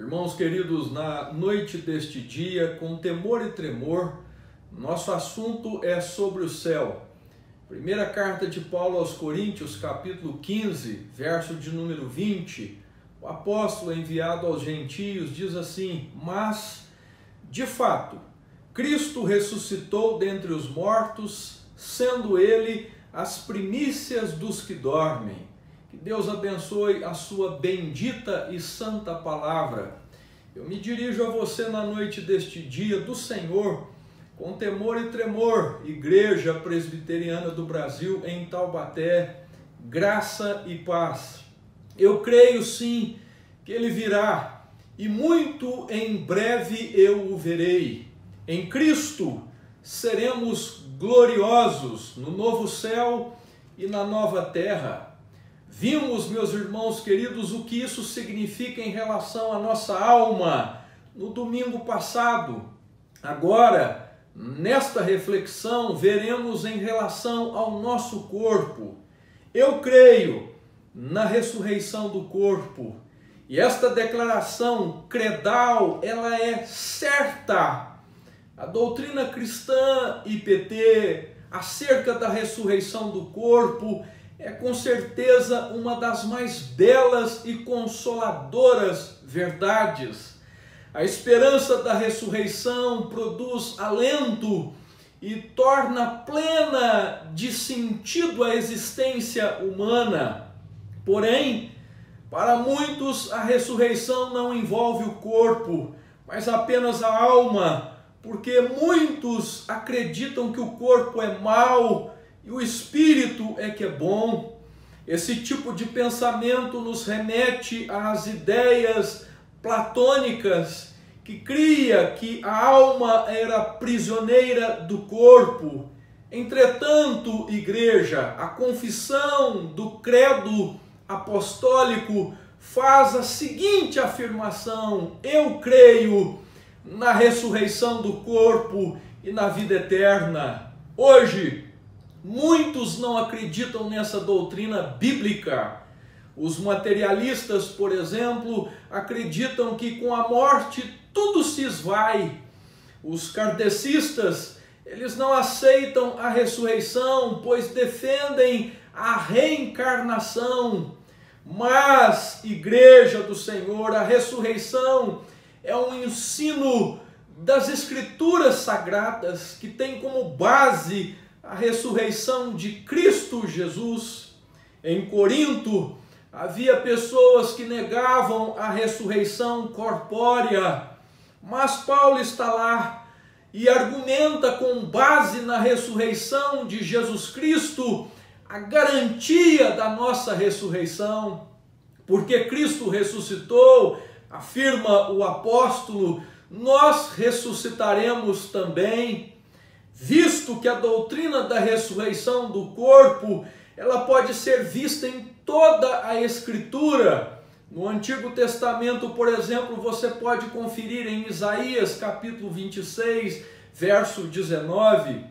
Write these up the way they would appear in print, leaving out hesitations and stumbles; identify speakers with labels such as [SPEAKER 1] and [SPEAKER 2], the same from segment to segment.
[SPEAKER 1] Irmãos queridos, na noite deste dia, com temor e tremor, nosso assunto é sobre o céu. Primeira carta de Paulo aos Coríntios, capítulo 15, verso de número 20, o apóstolo enviado aos gentios diz assim: mas, de fato, Cristo ressuscitou dentre os mortos, sendo ele as primícias dos que dormem. Que Deus abençoe a sua bendita e santa palavra. Eu me dirijo a você na noite deste dia do Senhor, com temor e tremor, Igreja Presbiteriana do Brasil em Taubaté, graça e paz. Eu creio sim que Ele virá, e muito em breve eu o verei. Em Cristo seremos gloriosos no novo céu e na nova terra. Vimos, meus irmãos queridos, o que isso significa em relação à nossa alma no domingo passado. Agora, nesta reflexão, veremos em relação ao nosso corpo. Eu creio na ressurreição do corpo. E esta declaração credal, ela é certa. A doutrina cristã IPT acerca da ressurreição do corpo é com certeza uma das mais belas e consoladoras verdades. A esperança da ressurreição produz alento e torna plena de sentido a existência humana. Porém, para muitos a ressurreição não envolve o corpo, mas apenas a alma, porque muitos acreditam que o corpo é mau e o espírito é que é bom. Esse tipo de pensamento nos remete às ideias platônicas, que cria que a alma era prisioneira do corpo. Entretanto, igreja, a confissão do credo apostólico faz a seguinte afirmação: eu creio na ressurreição do corpo e na vida eterna. Hoje, muitos não acreditam nessa doutrina bíblica. Os materialistas, por exemplo, acreditam que com a morte tudo se esvai. Os kardecistas, eles não aceitam a ressurreição, pois defendem a reencarnação. Mas, Igreja do Senhor, a ressurreição é um ensino das Escrituras Sagradas que tem como base a ressurreição de Cristo Jesus. Em Corinto, havia pessoas que negavam a ressurreição corpórea, mas Paulo está lá e argumenta com base na ressurreição de Jesus Cristo a garantia da nossa ressurreição. Porque Cristo ressuscitou, afirma o apóstolo, nós ressuscitaremos também. Visto que a doutrina da ressurreição do corpo, ela pode ser vista em toda a Escritura. No Antigo Testamento, por exemplo, você pode conferir em Isaías, capítulo 26, verso 19,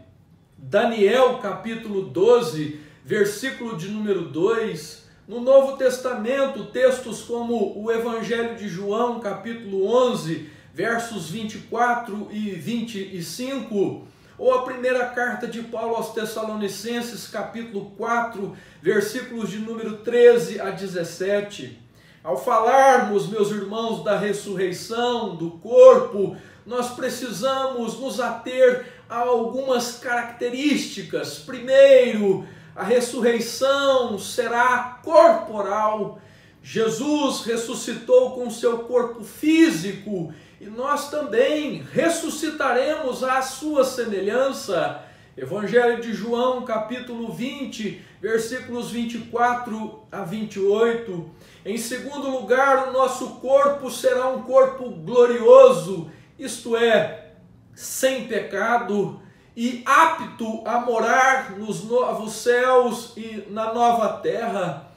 [SPEAKER 1] Daniel, capítulo 12, versículo de número 2, no Novo Testamento, textos como o Evangelho de João, capítulo 11, versos 24 e 25, ou a primeira carta de Paulo aos Tessalonicenses, capítulo 4, versículos de número 13 a 17. Ao falarmos, meus irmãos, da ressurreição do corpo, nós precisamos nos ater a algumas características. Primeiro, a ressurreição será corporal. Jesus ressuscitou com seu corpo físico e nós também ressuscitaremos à sua semelhança. Evangelho de João, capítulo 20, versículos 24 a 28. Em segundo lugar, o nosso corpo será um corpo glorioso, isto é, sem pecado e apto a morar nos novos céus e na nova terra.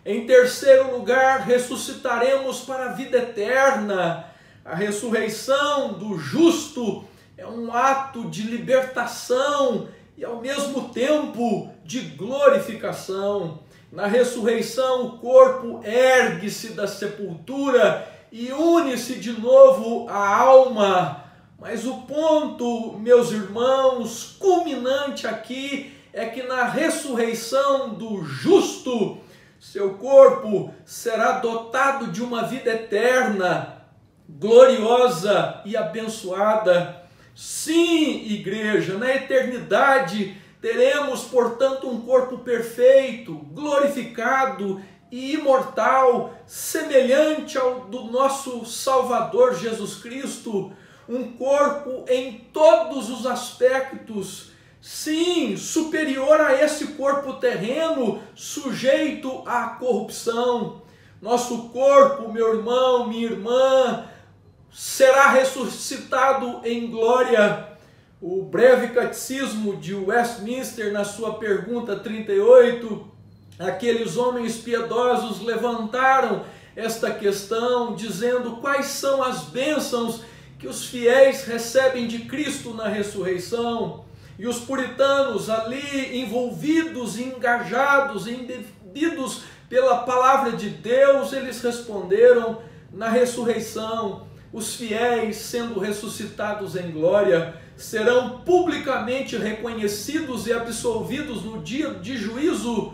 [SPEAKER 1] Em terceiro lugar, ressuscitaremos para a vida eterna. A ressurreição do justo é um ato de libertação e ao mesmo tempo de glorificação. Na ressurreição, o corpo ergue-se da sepultura e une-se de novo à alma. Mas o ponto, meus irmãos, culminante aqui é que na ressurreição do justo, seu corpo será dotado de uma vida eterna, gloriosa e abençoada. Sim, igreja, na eternidade teremos, portanto, um corpo perfeito, glorificado e imortal, semelhante ao do nosso Salvador Jesus Cristo, um corpo em todos os aspectos, sim, superior a esse corpo terreno, sujeito à corrupção. Nosso corpo, meu irmão, minha irmã, será ressuscitado em glória. O breve catecismo de Westminster, na sua pergunta 38, aqueles homens piedosos levantaram esta questão, dizendo quais são as bênçãos que os fiéis recebem de Cristo na ressurreição. E os puritanos ali envolvidos, engajados, embebidos pela palavra de Deus, eles responderam: na ressurreição, os fiéis, sendo ressuscitados em glória, serão publicamente reconhecidos e absolvidos no dia de juízo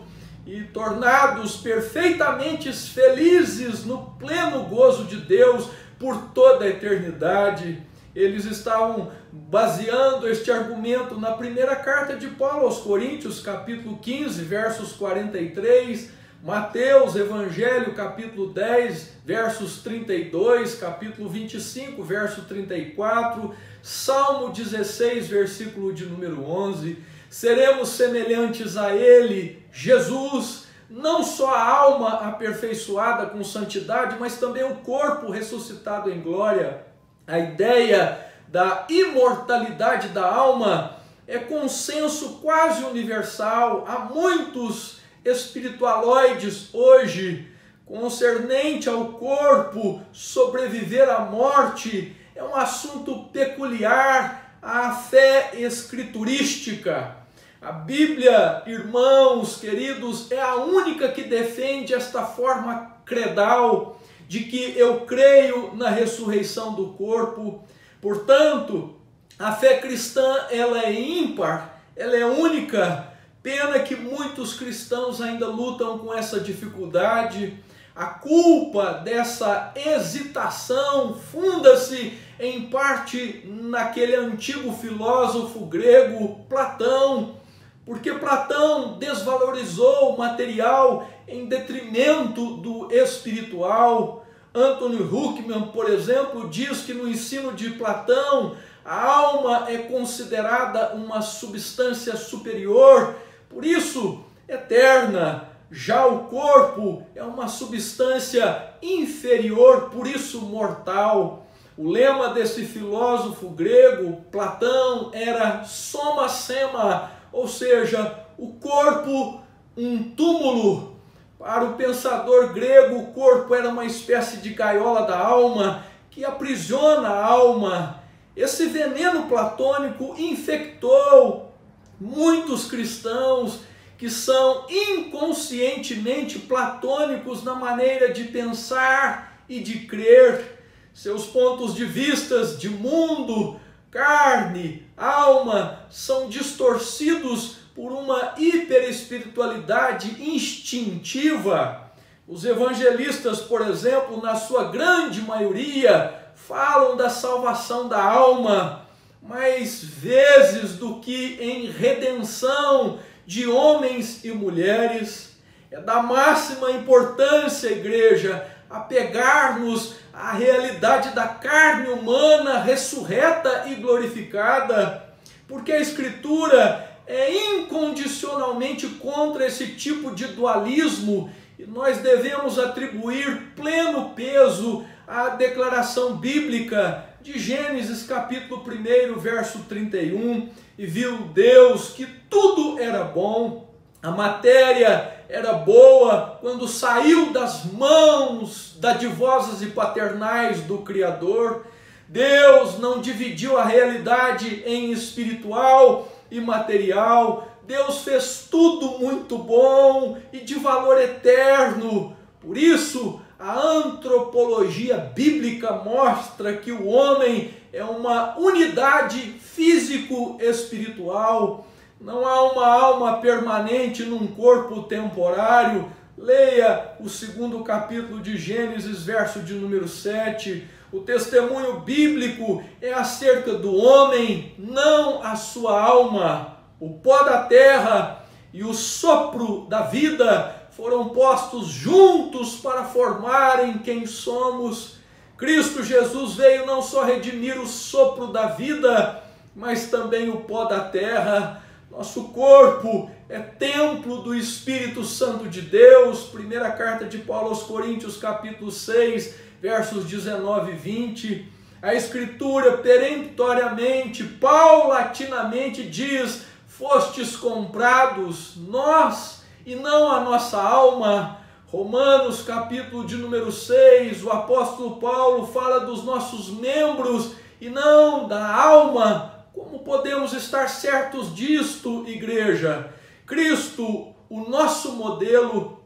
[SPEAKER 1] e tornados perfeitamente felizes no pleno gozo de Deus por toda a eternidade. Eles estavam baseando este argumento na primeira carta de Paulo aos Coríntios, capítulo 15, versos 43, Mateus, Evangelho, capítulo 10, versos 32, capítulo 25, verso 34, Salmo 16, versículo de número 11. Seremos semelhantes a Ele, Jesus, não só a alma aperfeiçoada com santidade, mas também o corpo ressuscitado em glória. A ideia da imortalidade da alma é consenso quase universal. Há muitos espiritualoides hoje, concernente ao corpo sobreviver à morte, é um assunto peculiar à fé escriturística. A Bíblia, irmãos queridos, é a única que defende esta forma credal de que eu creio na ressurreição do corpo. Portanto, a fé cristã ela é ímpar, ela é única. Pena que muitos cristãos ainda lutam com essa dificuldade. A culpa dessa hesitação funda-se em parte naquele antigo filósofo grego Platão, porque Platão desvalorizou o material em detrimento do espiritual. Anthony Huckman, por exemplo, diz que no ensino de Platão a alma é considerada uma substância superior, por isso eterna. Já o corpo é uma substância inferior, por isso mortal. O lema desse filósofo grego, Platão, era soma sema, ou seja, o corpo um túmulo. Para o pensador grego, o corpo era uma espécie de gaiola da alma que aprisiona a alma. Esse veneno platônico infectou muitos cristãos que são inconscientemente platônicos na maneira de pensar e de crer. Seus pontos de vistas de mundo, carne, alma são distorcidos por uma hiperespiritualidade instintiva. Os evangelistas, por exemplo, na sua grande maioria, falam da salvação da alma, mais vezes do que em redenção de homens e mulheres. É da máxima importância, igreja, apegar-nos à realidade da carne humana ressurreta e glorificada, porque a Escritura é incondicionalmente contra esse tipo de dualismo e nós devemos atribuir pleno peso à declaração bíblica de Gênesis capítulo 1, verso 31, e viu Deus que tudo era bom, a matéria era boa quando saiu das mãos dadivosas e paternais do Criador. Deus não dividiu a realidade em espiritual e material. Deus fez tudo muito bom e de valor eterno. Por isso, a antropologia bíblica mostra que o homem é uma unidade físico-espiritual. Não há uma alma permanente num corpo temporário. Leia o 2º capítulo de Gênesis, verso de número 7. O testemunho bíblico é acerca do homem, não a sua alma. O pó da terra e o sopro da vida foram postos juntos para formarem quem somos. Cristo Jesus veio não só redimir o sopro da vida, mas também o pó da terra. Nosso corpo é templo do Espírito Santo de Deus. Primeira carta de Paulo aos Coríntios, capítulo 6, versos 19 e 20. A Escritura peremptoriamente, paulatinamente diz: fostes comprados, nós, e não a nossa alma. Romanos, capítulo de número 6, o apóstolo Paulo fala dos nossos membros e não da alma. Como podemos estar certos disto, igreja? Cristo, o nosso modelo,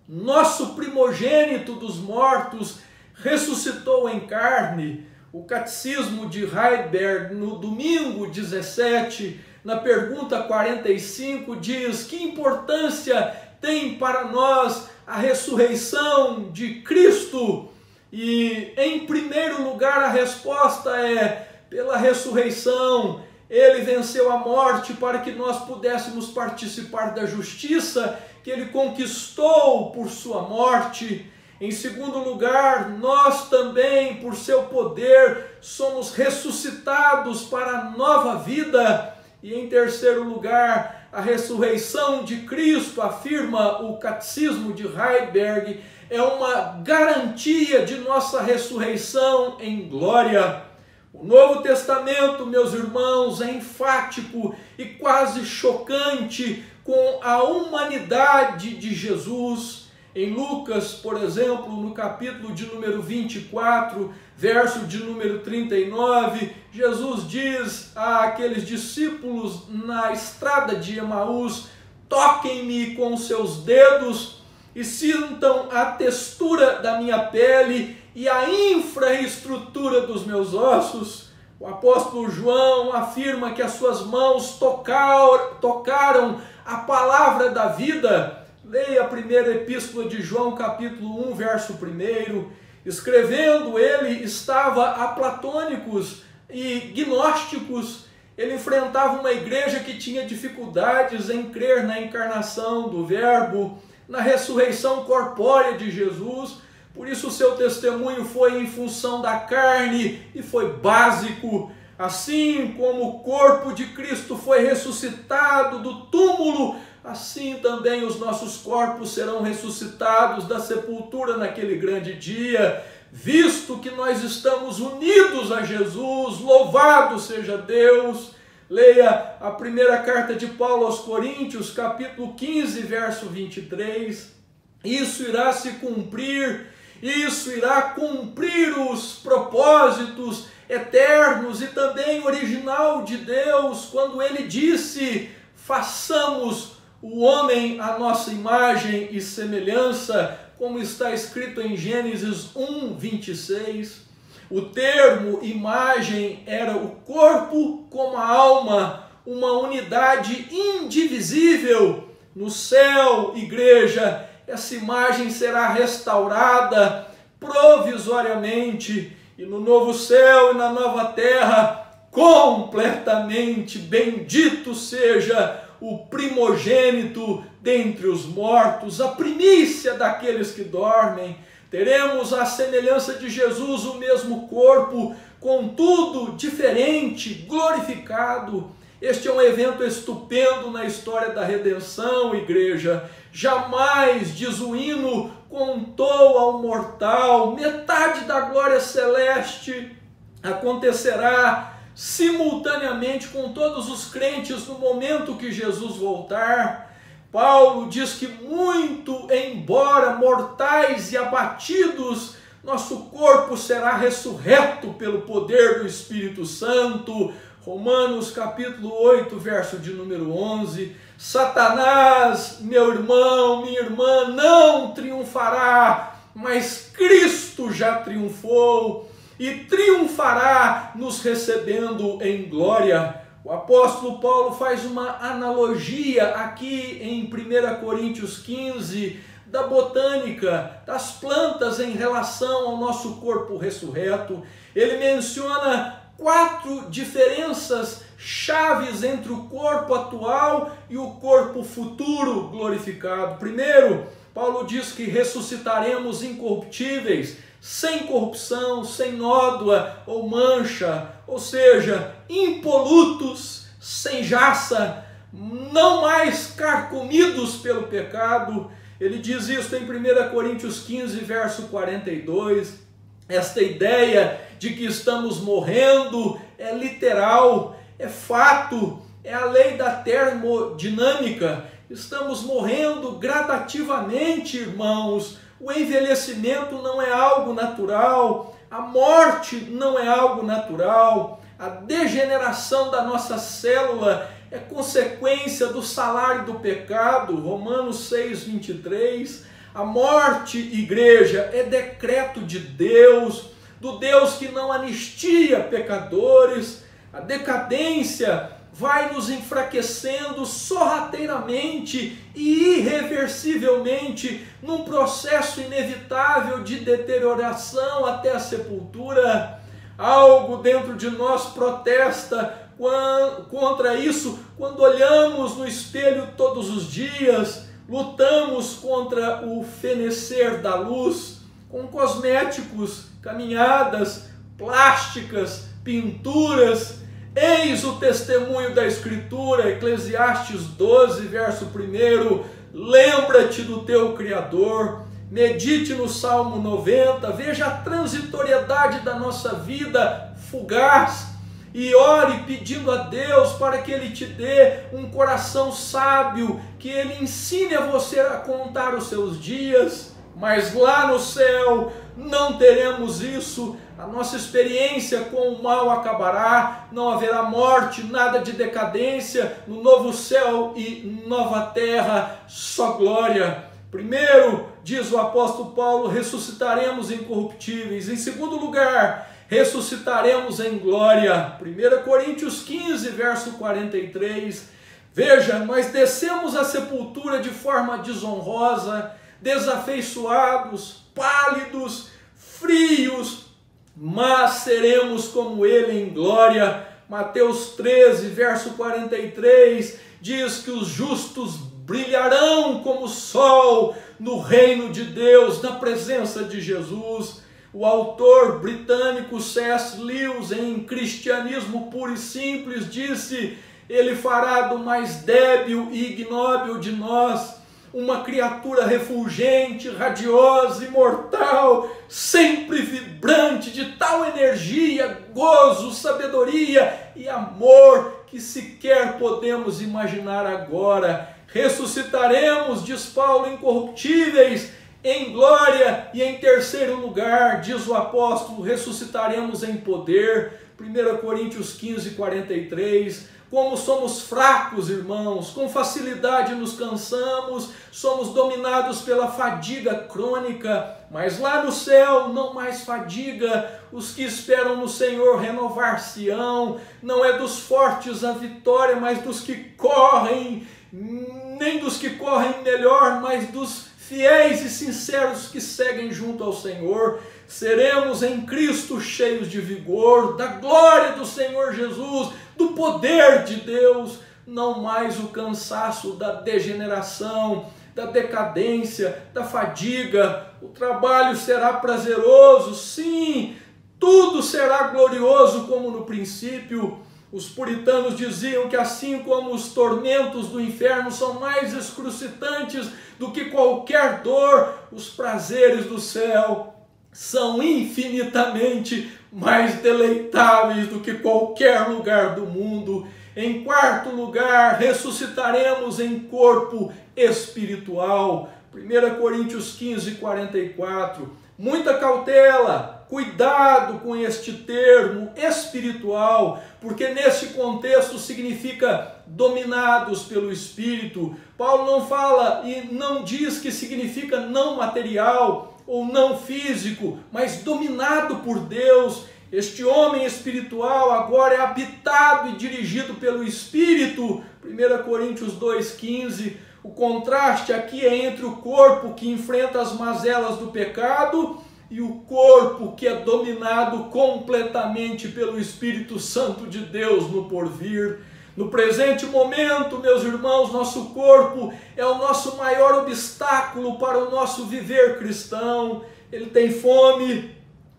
[SPEAKER 1] nosso primogênito dos mortos, ressuscitou em carne. O Catecismo de Heidelberg, no domingo 17, na pergunta 45, diz: que importância tem para nós a ressurreição de Cristo? E, em primeiro lugar, a resposta é: pela ressurreição, ele venceu a morte para que nós pudéssemos participar da justiça que ele conquistou por sua morte. Em segundo lugar, nós também, por seu poder, somos ressuscitados para a nova vida. E em terceiro lugar, a ressurreição de Cristo, afirma o Catecismo de Heidelberg, é uma garantia de nossa ressurreição em glória. O Novo Testamento, meus irmãos, é enfático e quase chocante com a humanidade de Jesus. Em Lucas, por exemplo, no capítulo de número 24, verso de número 39, Jesus diz àqueles discípulos na estrada de Emaús: toquem-me com seus dedos e sintam a textura da minha pele e a infraestrutura dos meus ossos. O apóstolo João afirma que as suas mãos tocaram a palavra da vida. Leia a primeira epístola de João, capítulo 1, verso 1. Escrevendo, ele estava a platônicos e gnósticos. Ele enfrentava uma igreja que tinha dificuldades em crer na encarnação do Verbo, na ressurreição corpórea de Jesus. Por isso o seu testemunho foi em função da carne e foi básico. Assim como o corpo de Cristo foi ressuscitado do túmulo, assim também os nossos corpos serão ressuscitados da sepultura naquele grande dia, visto que nós estamos unidos a Jesus. Louvado seja Deus! Leia a primeira carta de Paulo aos Coríntios, capítulo 15, verso 23. Isso irá se cumprir, isso irá cumprir os propósitos eternos e também original de Deus, quando ele disse: façamos o homem à nossa imagem e semelhança, como está escrito em Gênesis 1, 26. O termo imagem era o corpo como a alma, uma unidade indivisível. No céu, igreja, essa imagem será restaurada provisoriamente, e no novo céu e na nova terra, completamente. Bendito seja o primogênito dentre os mortos, a primícia daqueles que dormem. Teremos a semelhança de Jesus o mesmo corpo, contudo diferente, glorificado. Este é um evento estupendo na história da redenção, igreja. Jamais, diz o hino, contou ao mortal. Metade da glória celeste acontecerá simultaneamente com todos os crentes no momento que Jesus voltar. Paulo diz que muito embora mortais e abatidos, nosso corpo será ressurreto pelo poder do Espírito Santo. Romanos capítulo 8, verso de número 11. Satanás, meu irmão, minha irmã, não triunfará mas Cristo já triunfou e triunfará nos recebendo em glória. O apóstolo Paulo faz uma analogia aqui em 1 Coríntios 15 da botânica, das plantas em relação ao nosso corpo ressurreto. Ele menciona 4 diferenças chaves entre o corpo atual e o corpo futuro glorificado. Primeiro, Paulo diz que ressuscitaremos incorruptíveis, sem corrupção, sem nódoa ou mancha, ou seja, impolutos, sem jaça, não mais carcomidos pelo pecado. Ele diz isso em 1 Coríntios 15, verso 42. Esta ideia de que estamos morrendo é literal, é fato, é a lei da termodinâmica. Estamos morrendo gradativamente, irmãos. O envelhecimento não é algo natural, a morte não é algo natural, a degeneração da nossa célula é consequência do salário do pecado, Romanos 6, 23. A morte, igreja, é decreto de Deus, do Deus que não anistia pecadores. A decadência vai nos enfraquecendo sorrateiramente e irreversivelmente num processo inevitável de deterioração até a sepultura. Algo dentro de nós protesta contra isso quando olhamos no espelho todos os dias, lutamos contra o fenecer da luz, com cosméticos, caminhadas, plásticas, pinturas. Eis o testemunho da Escritura, Eclesiastes 12, verso 1, lembra-te do teu Criador, medite no Salmo 90, veja a transitoriedade da nossa vida fugaz e ore pedindo a Deus para que Ele te dê um coração sábio, que Ele ensine a você a contar os seus dias, mas lá no céu não teremos isso. A nossa experiência com o mal acabará, não haverá morte, nada de decadência, no novo céu e nova terra, só glória. Primeiro, diz o apóstolo Paulo, ressuscitaremos incorruptíveis. Em segundo lugar, ressuscitaremos em glória. 1 Coríntios 15, verso 43. Veja, nós descemos à sepultura de forma desonrosa, desafeiçoados, pálidos, frios, mas seremos como Ele em glória. Mateus 13, verso 43, diz que os justos brilharão como o sol no reino de Deus, na presença de Jesus. O autor britânico C.S. Lewis, em Cristianismo Puro e Simples, disse: Ele fará do mais débil e ignóbil de nós uma criatura refulgente, radiosa, imortal, sempre vibrante, de tal energia, gozo, sabedoria e amor que sequer podemos imaginar agora. Ressuscitaremos, diz Paulo, incorruptíveis em glória, e em terceiro lugar, diz o apóstolo, ressuscitaremos em poder. 1 Coríntios 15, 43. Como somos fracos, irmãos, com facilidade nos cansamos, somos dominados pela fadiga crônica, mas lá no céu não mais fadiga. Os que esperam no Senhor renovar-se-ão. Não é dos fortes a vitória, mas dos que correm, nem dos que correm melhor, mas dos fiéis e sinceros que seguem junto ao Senhor. Seremos em Cristo cheios de vigor, da glória do Senhor Jesus, do poder de Deus, não mais o cansaço da degeneração, da decadência, da fadiga. O trabalho será prazeroso, sim, tudo será glorioso como no princípio. Os puritanos diziam que assim como os tormentos do inferno são mais excrucitantes do que qualquer dor, os prazeres do céu são infinitamente mais deleitáveis do que qualquer lugar do mundo. Em quarto lugar, ressuscitaremos em corpo espiritual. 1 Coríntios 15, 44. Muita cautela, cuidado com este termo espiritual, porque nesse contexto significa dominados pelo Espírito. Paulo não fala e não diz que significa não material, ou não físico, mas dominado por Deus. Este homem espiritual agora é habitado e dirigido pelo Espírito. 1 Coríntios 2,15. O contraste aqui é entre o corpo que enfrenta as mazelas do pecado e o corpo que é dominado completamente pelo Espírito Santo de Deus no porvir. No presente momento, meus irmãos, nosso corpo é o nosso maior obstáculo para o nosso viver cristão. Ele tem fome,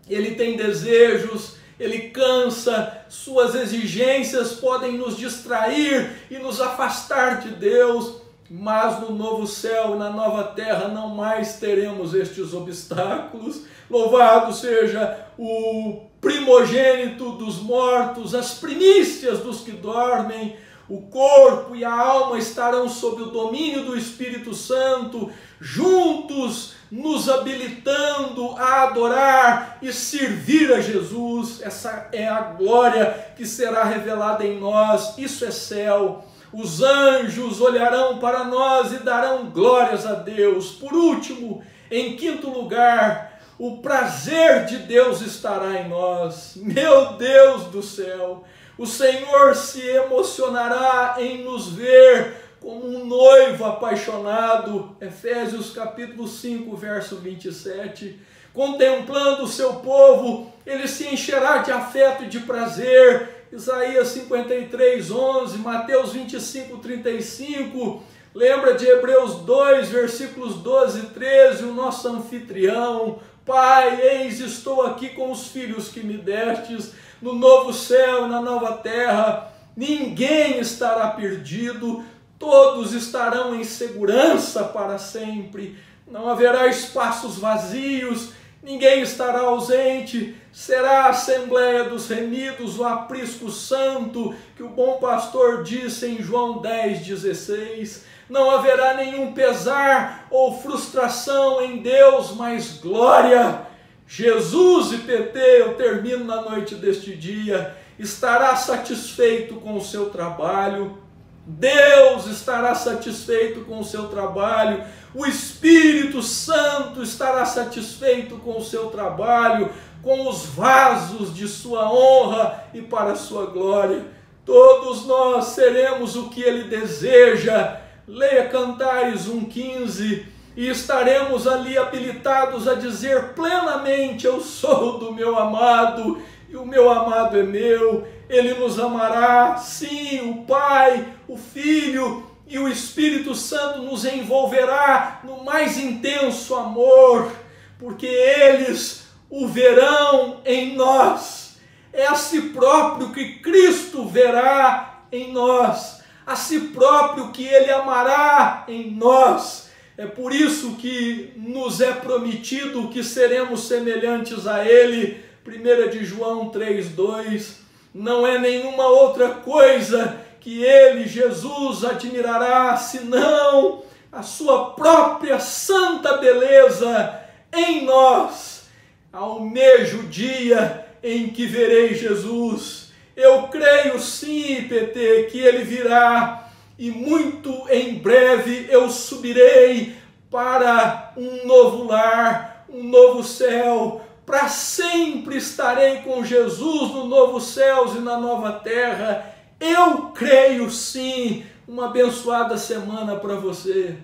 [SPEAKER 1] ele tem desejos, ele cansa, suas exigências podem nos distrair e nos afastar de Deus. Mas no novo céu e na nova terra não mais teremos estes obstáculos. Louvado seja o primogênito dos mortos, as primícias dos que dormem. O corpo e a alma estarão sob o domínio do Espírito Santo, juntos nos habilitando a adorar e servir a Jesus. Essa é a glória que será revelada em nós. Isso é céu. Os anjos olharão para nós e darão glórias a Deus. Por último, em quinto lugar, o prazer de Deus estará em nós. Meu Deus do céu, o Senhor se emocionará em nos ver como um noivo apaixonado. Efésios capítulo 5, verso 27. Contemplando o seu povo, ele se encherá de afeto e de prazer. Isaías 53, 11, Mateus 25, 35, lembra de Hebreus 2, versículos 12 e 13, o nosso anfitrião: Pai, eis estou aqui com os filhos que me destes, no novo céu e na nova terra, ninguém estará perdido, todos estarão em segurança para sempre, não haverá espaços vazios, ninguém estará ausente, será a Assembleia dos Remidos, o aprisco santo, que o bom pastor disse em João 10,16. Não haverá nenhum pesar ou frustração em Deus, mas glória. Jesus, IPT, eu termino na noite deste dia, estará satisfeito com o seu trabalho. Deus estará satisfeito com o seu trabalho. O Espírito Santo estará satisfeito com o seu trabalho, com os vasos de sua honra e para a sua glória. Todos nós seremos o que Ele deseja. Leia Cantares 1,15 e estaremos ali habilitados a dizer plenamente: eu sou do meu amado e o meu amado é meu. Ele nos amará, sim, o Pai, o Filho e o Espírito Santo nos envolverá no mais intenso amor, porque eles o verão em nós. É a si próprio que Cristo verá em nós, a si próprio que Ele amará em nós. É por isso que nos é prometido que seremos semelhantes a Ele. 1 de João 3,2. Não é nenhuma outra coisa que Ele, Jesus, admirará, senão a sua própria santa beleza em nós. Almejo o dia em que verei Jesus. Eu creio sim, IPT, que Ele virá e muito em breve eu subirei para um novo lar, um novo céu. Para sempre estarei com Jesus no novo céus e na nova terra. Eu creio sim. Uma abençoada semana para você.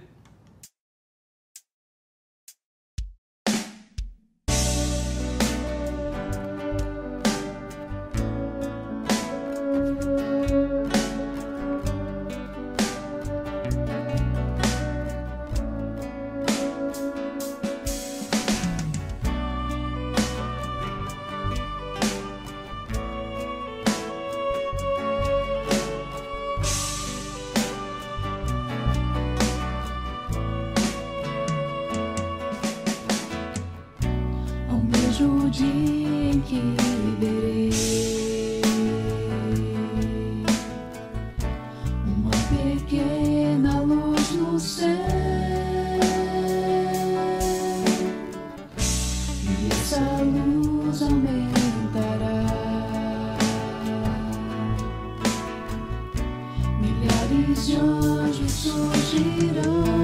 [SPEAKER 2] O dia em que verei uma pequena luz no céu, e essa luz aumentará, milhares de anjos surgirão.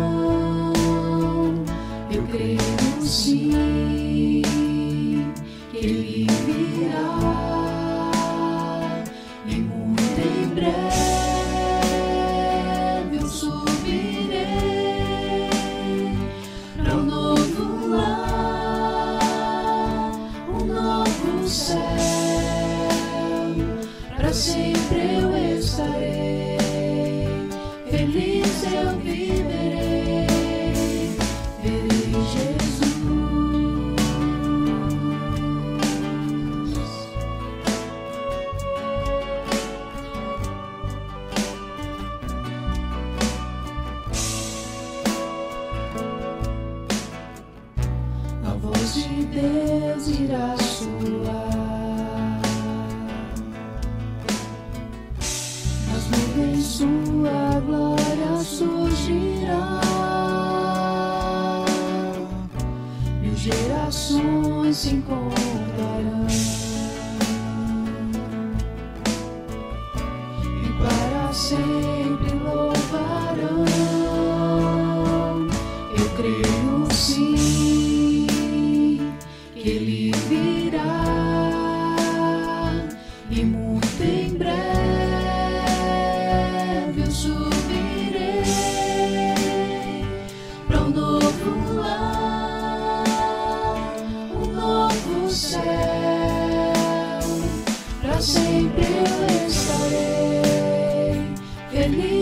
[SPEAKER 2] Eu creio sim que Ele virá, e muito em breve eu subirei para um novo lar, um novo céu. Para sempre eu estarei, feliz eu viverei, verei Jesus. A voz de Deus irá soar, nas nuvens sua glória surgirá. Mil gerações se encontrarão e para sempre louvarão. Eu creio sim que Ele virá, e muito em breve eu subirei para um novo lar, um novo céu. Para sempre eu estarei feliz.